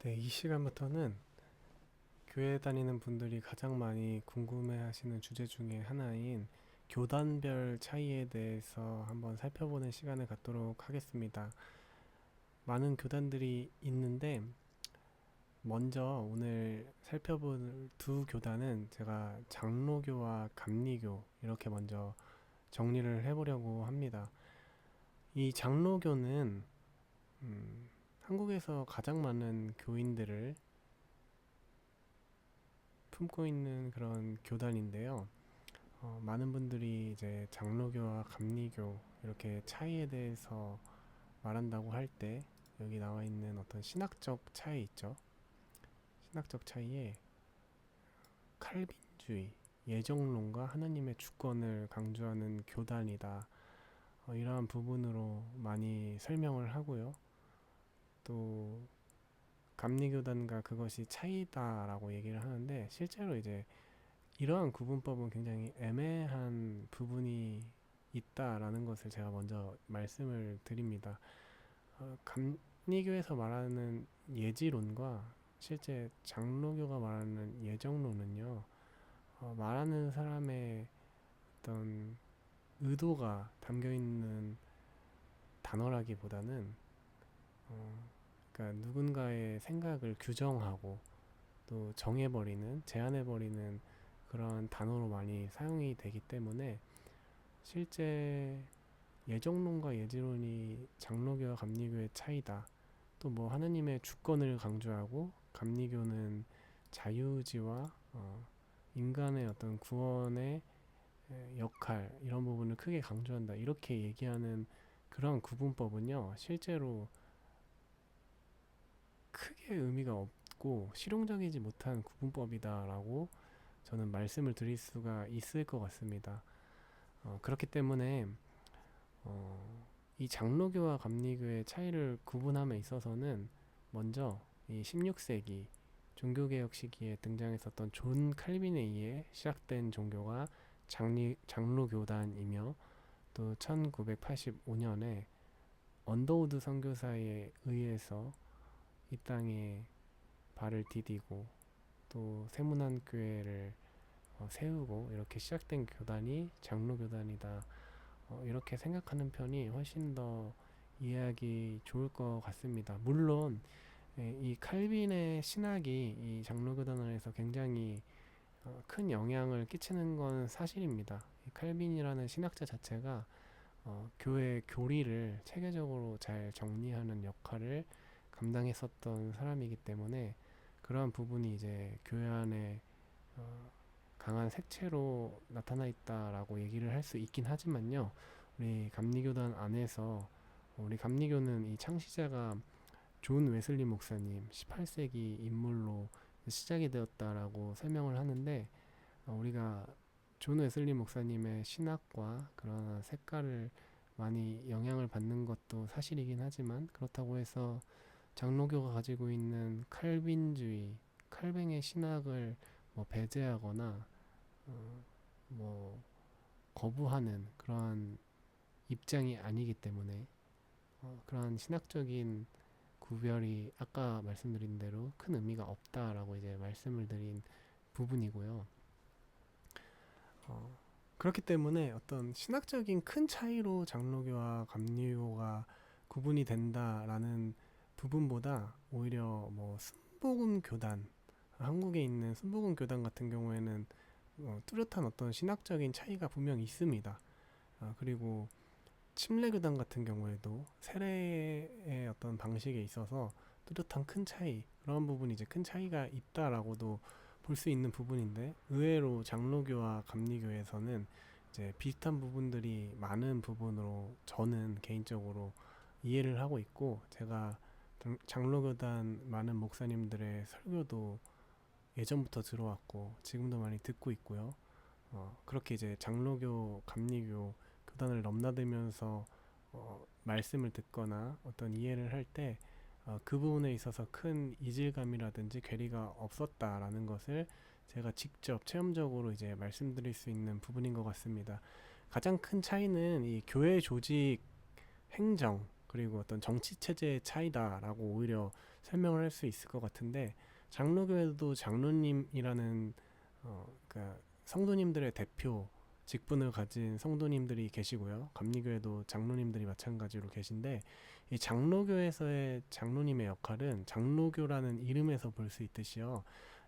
네, 이 시간부터는 교회 다니는 분들이 가장 많이 궁금해하시는 주제 중에 하나인 교단별 차이에 대해서 한번 살펴보는 시간을 갖도록 하겠습니다. 많은 교단들이 있는데 먼저 오늘 살펴볼 두 교단은 제가 장로교와 감리교 이렇게 먼저 정리를 해보려고 합니다. 이 장로교는 한국에서 가장 많은 교인들을 품고 있는 그런 교단인데요. 많은 분들이 이제 장로교와 감리교 이렇게 차이에 대해서 말한다고 할 때 여기 나와 있는 어떤 신학적 차이 있죠. 신학적 차이에 칼빈주의, 예정론과 하나님의 주권을 강조하는 교단이다. 이러한 부분으로 많이 설명을 하고요. 또 감리교단과 그것이 차이다라고 얘기를 하는데 실제로 이제 이러한 구분법은 굉장히 애매한 부분이 있다라는 것을 제가 먼저 말씀을 드립니다. 감리교에서 말하는 예지론과 실제 장로교가 말하는 예정론은요, 말하는 사람의 어떤 의도가 담겨 있는 단어라기보다는, 그러니까 누군가의 생각을 규정하고 또 정해버리는, 제한해버리는 그런 단어로 많이 사용이 되기 때문에 실제 예정론과 예지론이 장로교와 감리교의 차이다. 또 뭐 하느님의 주권을 강조하고 감리교는 자유의지와 인간의 어떤 구원의 역할 이런 부분을 크게 강조한다. 이렇게 얘기하는 그런 구분법은요. 실제로 크게 의미가 없고 실용적이지 못한 구분법이다라고 저는 말씀을 드릴 수가 있을 것 같습니다. 그렇기 때문에 이 장로교와 감리교의 차이를 구분함에 있어서는 먼저 이 16세기 종교개혁 시기에 등장했었던 존 칼빈에 의해 시작된 종교가 장로교단이며 또 1985년에 언더우드 선교사에 의해서 이 땅에 발을 디디고 또 세문안 교회를 세우고 이렇게 시작된 교단이 장로교단이다. 이렇게 생각하는 편이 훨씬 더 이해하기 좋을 것 같습니다. 물론 이 칼빈의 신학이 이 장로교단에서 굉장히 큰 영향을 끼치는 건 사실입니다. 이 칼빈이라는 신학자 자체가 교회 교리를 체계적으로 잘 정리하는 역할을 감당했었던 사람이기 때문에 그러한 부분이 이제 교회 안에 강한 색채로 나타나 있다라고 얘기를 할 수 있긴 하지만요. 우리 감리교단 안에서 우리 감리교는 이 창시자가 존 웨슬리 목사님 18세기 인물로 시작이 되었다라고 설명을 하는데 우리가 존 웨슬리 목사님의 신학과 그런 색깔을 많이 영향을 받는 것도 사실이긴 하지만 그렇다고 해서 장로교가 가지고 있는 칼빈주의, 칼뱅의 신학을 뭐 배제하거나 뭐 거부하는 그러한 입장이 아니기 때문에 그러한 신학적인 구별이 아까 말씀드린 대로 큰 의미가 없다라고 이제 말씀을 드린 부분이고요. 그렇기 때문에 어떤 신학적인 큰 차이로 장로교와 감리교가 구분이 된다라는 부분보다 오히려 뭐 순복음 교단, 한국에 있는 순복음 교단 같은 경우에는 뚜렷한 어떤 신학적인 차이가 분명 있습니다. 그리고 침례교단 같은 경우에도 세례의 어떤 방식에 있어서 뚜렷한 큰 차이, 그런 부분이 이제 큰 차이가 있다라고도 볼 수 있는 부분인데 의외로 장로교와 감리교에서는 이제 비슷한 부분들이 많은 부분으로 저는 개인적으로 이해를 하고 있고 제가 장로교단 많은 목사님들의 설교도 예전부터 들어왔고 지금도 많이 듣고 있고요. 그렇게 이제 장로교, 감리교 교단을 넘나들면서 말씀을 듣거나 어떤 이해를 할 때 그 부분에 있어서 큰 이질감이라든지 괴리가 없었다라는 것을 제가 직접 체험적으로 이제 말씀드릴 수 있는 부분인 것 같습니다. 가장 큰 차이는 이 교회 조직 행정 그리고 어떤 정치 체제의 차이다라고 오히려 설명을 할 수 있을 것 같은데, 장로교에도 장로님이라는 그러니까 성도님들의 대표 직분을 가진 성도님들이 계시고요. 감리교에도 장로님들이 마찬가지로 계신데, 이 장로교에서의 장로님의 역할은 장로교라는 이름에서 볼 수 있듯이요.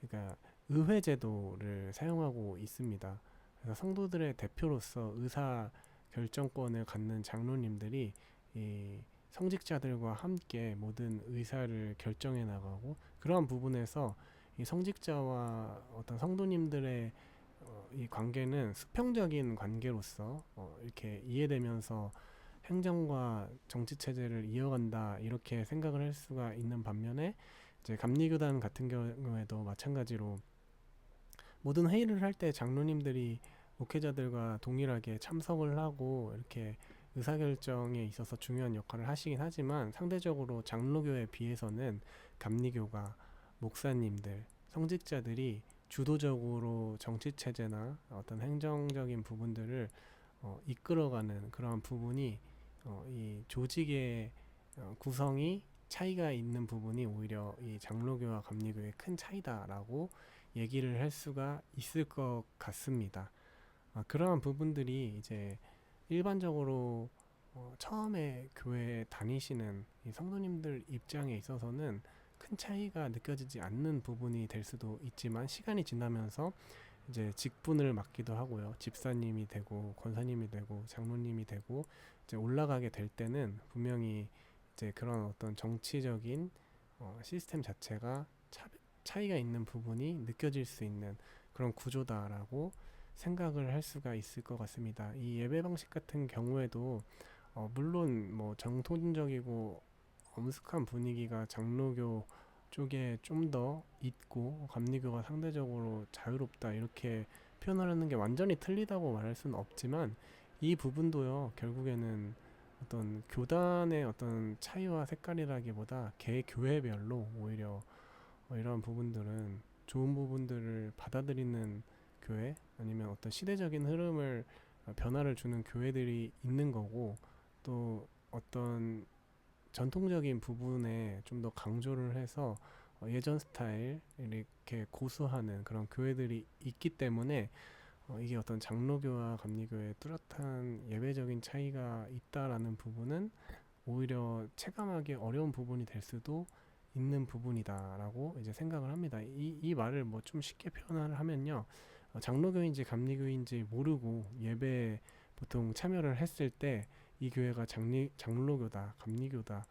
그러니까 의회 제도를 사용하고 있습니다. 그래서 성도들의 대표로서 의사 결정권을 갖는 장로님들이 이 성직자들과 함께 모든 의사를 결정해 나가고, 그러한 부분에서 이 성직자와 어떤 성도님들의 이 관계는 수평적인 관계로서 이렇게 이해되면서 행정과 정치 체제를 이어간다, 이렇게 생각을 할 수가 있는 반면에, 이제 감리교단 같은 경우에도 마찬가지로 모든 회의를 할 때 장로님들이 목회자들과 동일하게 참석을 하고 이렇게 의사결정에 있어서 중요한 역할을 하시긴 하지만, 상대적으로 장로교에 비해서는 감리교가 목사님들, 성직자들이 주도적으로 정치체제나 어떤 행정적인 부분들을 이끌어가는 그러한 부분이, 이 조직의 구성이 차이가 있는 부분이 오히려 이 장로교와 감리교의 큰 차이다라고 얘기를 할 수가 있을 것 같습니다. 그러한 부분들이 이제 일반적으로 처음에 교회에 다니시는 이 성도님들 입장에 있어서는 큰 차이가 느껴지지 않는 부분이 될 수도 있지만, 시간이 지나면서 이제 직분을 맡기도 하고요. 집사님이 되고 권사님이 되고 장로님이 되고 이제 올라가게 될 때는 분명히 이제 그런 어떤 정치적인 시스템 자체가 차이가 있는 부분이 느껴질 수 있는 그런 구조다라고 생각을 할 수가 있을 것 같습니다. 이 예배 방식 같은 경우에도 물론 뭐 정통적이고 엄숙한 분위기가 장로교 쪽에 좀 더 있고, 감리교가 상대적으로 자유롭다, 이렇게 표현하는 게 완전히 틀리다고 말할 수는 없지만, 이 부분도요 결국에는 어떤 교단의 어떤 차이와 색깔이라기보다 개 교회별로 오히려 이런 부분들은 좋은 부분들을 받아들이는 교회, 아니면 어떤 시대적인 흐름을 변화를 주는 교회들이 있는 거고, 또 어떤 전통적인 부분에 좀 더 강조를 해서 예전 스타일 이렇게 고수하는 그런 교회들이 있기 때문에, 이게 어떤 장로교와 감리교의 뚜렷한 예배적인 차이가 있다라는 부분은 오히려 체감하기 어려운 부분이 될 수도 있는 부분이다라고 이제 생각을 합니다. 이 말을 뭐 좀 쉽게 표현을 하면요, 장로교인지 감리교인지 모르고 예배 보통 참여를 했을 때 이 교회가 장로교다, 감리교다,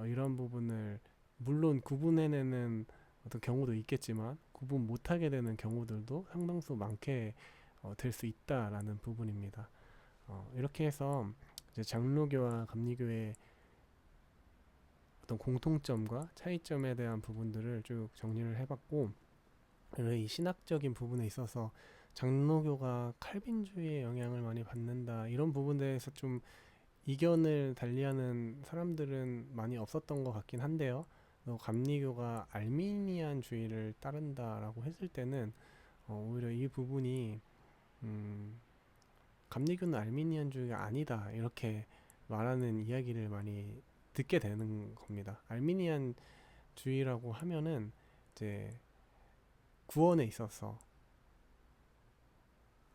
이런 부분을 물론 구분해내는 어떤 경우도 있겠지만, 구분 못하게 되는 경우들도 상당수 많게 될 수 있다라는 부분입니다. 이렇게 해서 이제 장로교와 감리교의 어떤 공통점과 차이점에 대한 부분들을 쭉 정리를 해봤고, 이 신학적인 부분에 있어서 장로교가 칼빈주의의 영향을 많이 받는다, 이런 부분에 대해서 좀 이견을 달리하는 사람들은 많이 없었던 것 같긴 한데요. 감리교가 알미니안주의를 따른다라고 했을 때는 오히려 이 부분이 감리교는 알미니안주의가 아니다, 이렇게 말하는 이야기를 많이 듣게 되는 겁니다. 알미니안주의라고 하면은 이제 구원에 있어서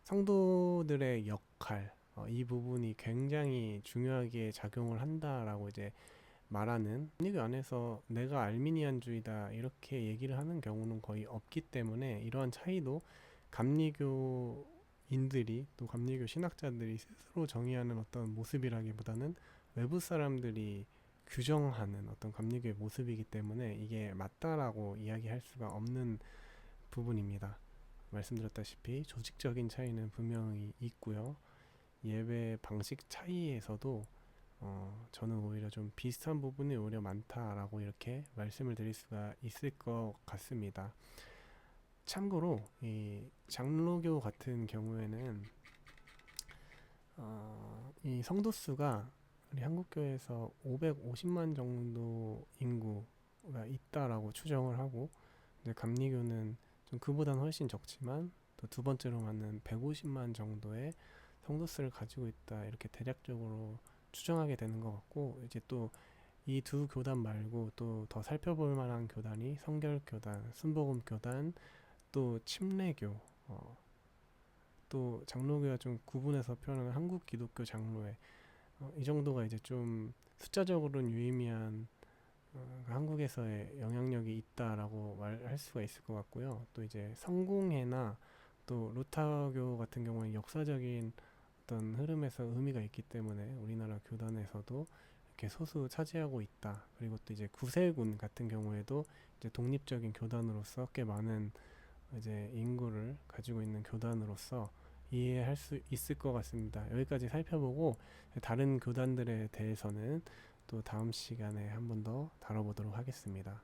성도들의 역할, 이 부분이 굉장히 중요하게 작용을 한다라고 이제 말하는, 감리교 안에서 내가 알미니안주의다 이렇게 얘기를 하는 경우는 거의 없기 때문에, 이러한 차이도 감리교인들이, 또 감리교 신학자들이 스스로 정의하는 어떤 모습이라기보다는 외부 사람들이 규정하는 어떤 감리교의 모습이기 때문에 이게 맞다라고 이야기할 수가 없는 부분입니다. 말씀드렸다시피 조직적인 차이는 분명히 있고요. 예배 방식 차이에서도 저는 오히려 좀 비슷한 부분이 오히려 많다라고 이렇게 말씀을 드릴 수가 있을 것 같습니다. 참고로 이 장로교 같은 경우에는 이 성도 수가 우리 한국교회에서 550만 정도 인구가 있다라고 추정을 하고, 이제 감리교는 좀 그보다는 훨씬 적지만 또 두 번째로 많은 150만 정도의 성도 수를 가지고 있다, 이렇게 대략적으로 추정하게 되는 것 같고, 이제 또 이 두 교단 말고 또 더 살펴볼 만한 교단이 성결교단, 순복음교단, 또 침례교, 또 장로교와 좀 구분해서 표현하는 한국 기독교 장로회, 이 정도가 이제 좀 숫자적으로는 유의미한 한국에서의 영향력이 있다라고 말할 수가 있을 것 같고요. 또 이제 성공회나 또 루터교 같은 경우는 역사적인 어떤 흐름에서 의미가 있기 때문에 우리나라 교단에서도 이렇게 소수 차지하고 있다. 그리고 또 이제 구세군 같은 경우에도 이제 독립적인 교단으로서 꽤 많은 이제 인구를 가지고 있는 교단으로서 이해할 수 있을 것 같습니다. 여기까지 살펴보고 다른 교단들에 대해서는 또 다음 시간에 한 번 더 다뤄보도록 하겠습니다.